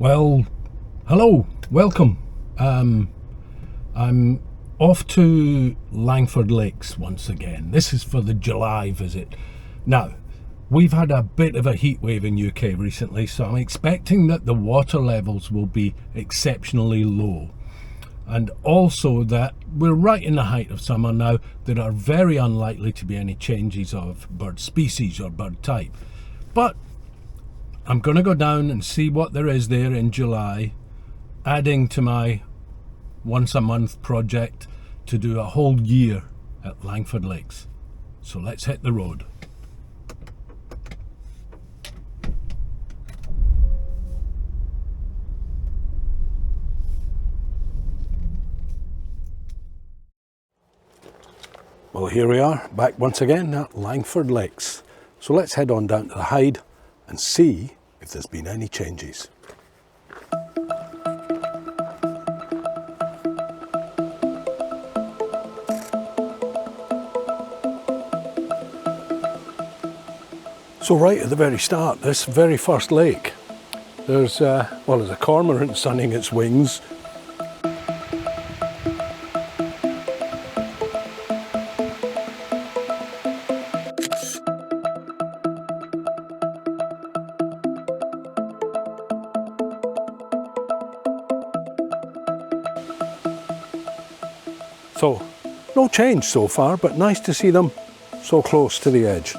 Well, hello, welcome. I'm off to Langford Lakes once again. This is for the July visit. Now, we've had a bit of a heat wave in UK recently, so I'm expecting that the water levels will be exceptionally low. And also that we're right in the height of summer now. There are very unlikely to be any changes of bird species or bird type. But I'm going to go down and see what there is there in July, adding to my once a month project to do a whole year at Langford Lakes. So let's hit the road. Well, here we are, back once again at Langford Lakes. So let's head on down to the Hyde and see if there's been any changes. So right at the very start, this very first lake, there's a cormorant sunning its wings. So, no change so far, but nice to see them so close to the edge.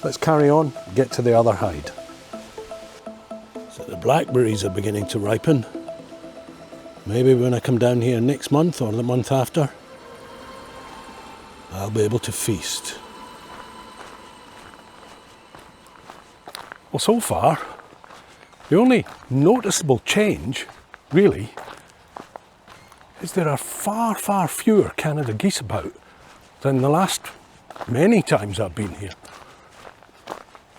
Let's carry on, get to the other Hyde. So the blackberries are beginning to ripen. Maybe when I come down here next month or the month after, I'll be able to feast. Well, so far, the only noticeable change, really, is there are far, far fewer Canada geese about than the last many times I've been here.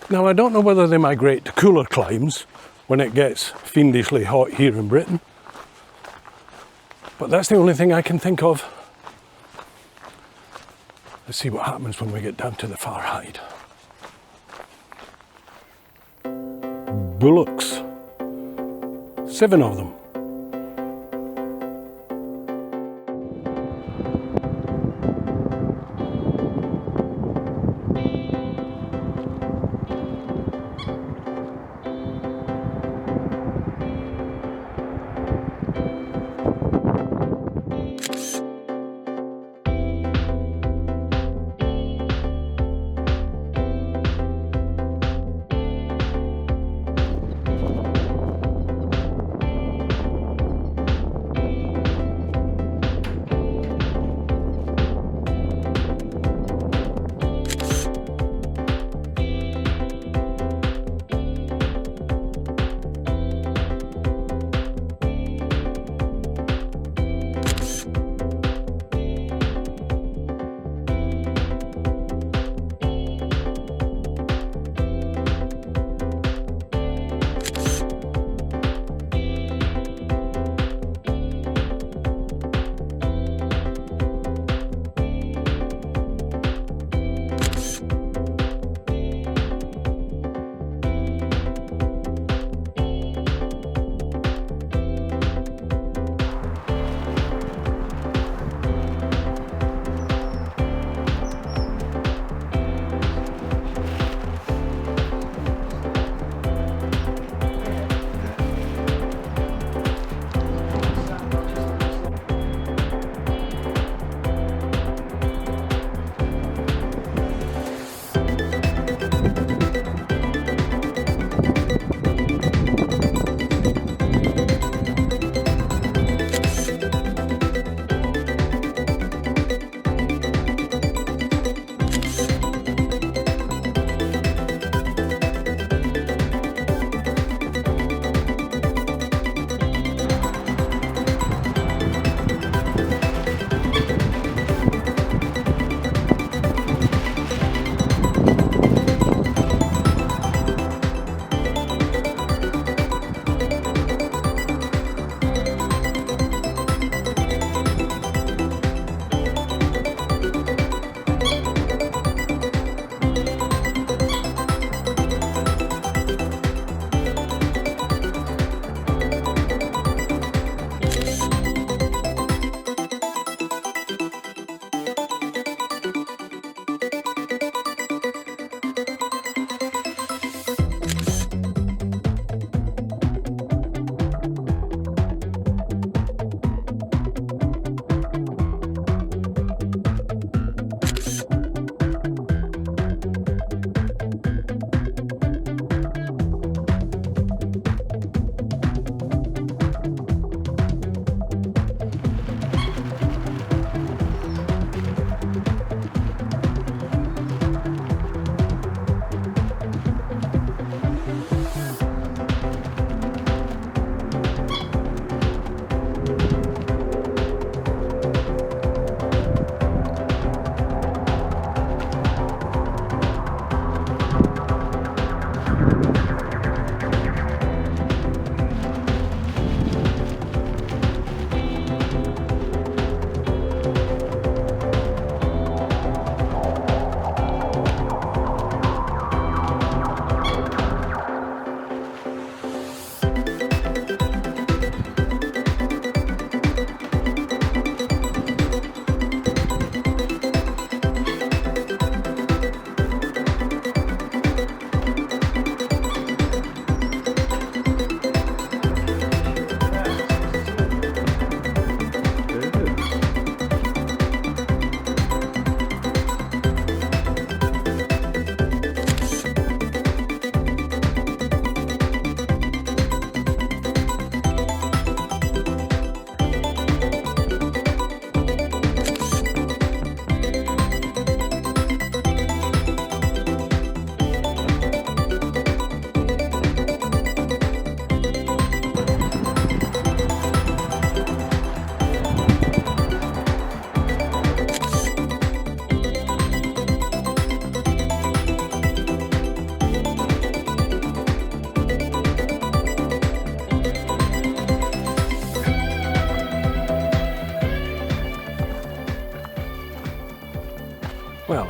Now, I don't know whether they migrate to cooler climes when it gets fiendishly hot here in Britain, but that's the only thing I can think of. Let's see what happens when we get down to the far Hyde. Bullocks, 7 of them.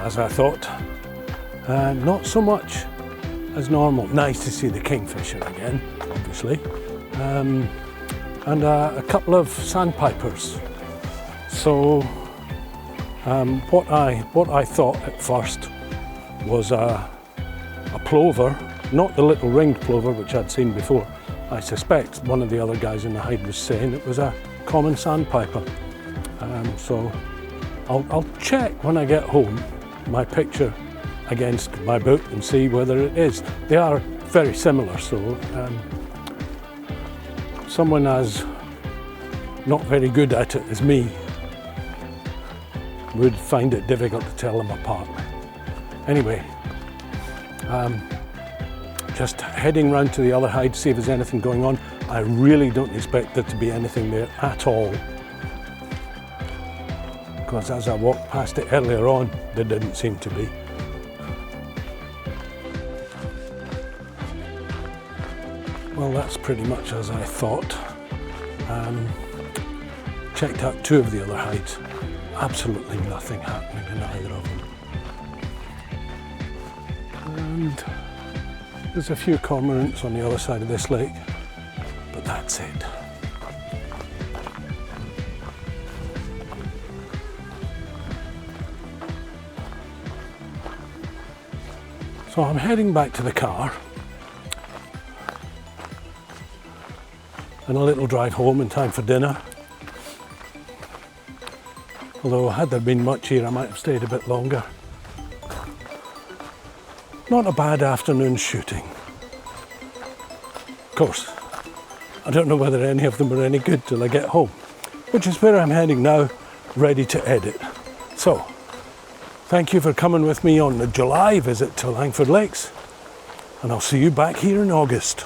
as I thought. Not so much as normal. Nice to see the kingfisher again, obviously. And a couple of sandpipers. So what I thought at first was a plover, not the little ringed plover which I'd seen before. I suspect one of the other guys in the hide was saying it was a common sandpiper. So I'll check when I get home my picture against my book and see whether it is. They are very similar, so someone as not very good at it as me would find it difficult to tell them apart. Anyway, just heading round to the other hide to see if there's anything going on. I really don't expect there to be anything there at all, because as I walked past it earlier on, there didn't seem to be. Well, that's pretty much as I thought. Checked out two of the other hides. Absolutely nothing happening in either of them. And there's a few cormorants on the other side of this lake, but that's it. So I'm heading back to the car and a little drive home in time for dinner. Although had there been much here, I might have stayed a bit longer. Not a bad afternoon shooting. Of course, I don't know whether any of them are any good till I get home, which is where I'm heading now, ready to edit. So, thank you for coming with me on the July visit to Langford Lakes, and I'll see you back here in August.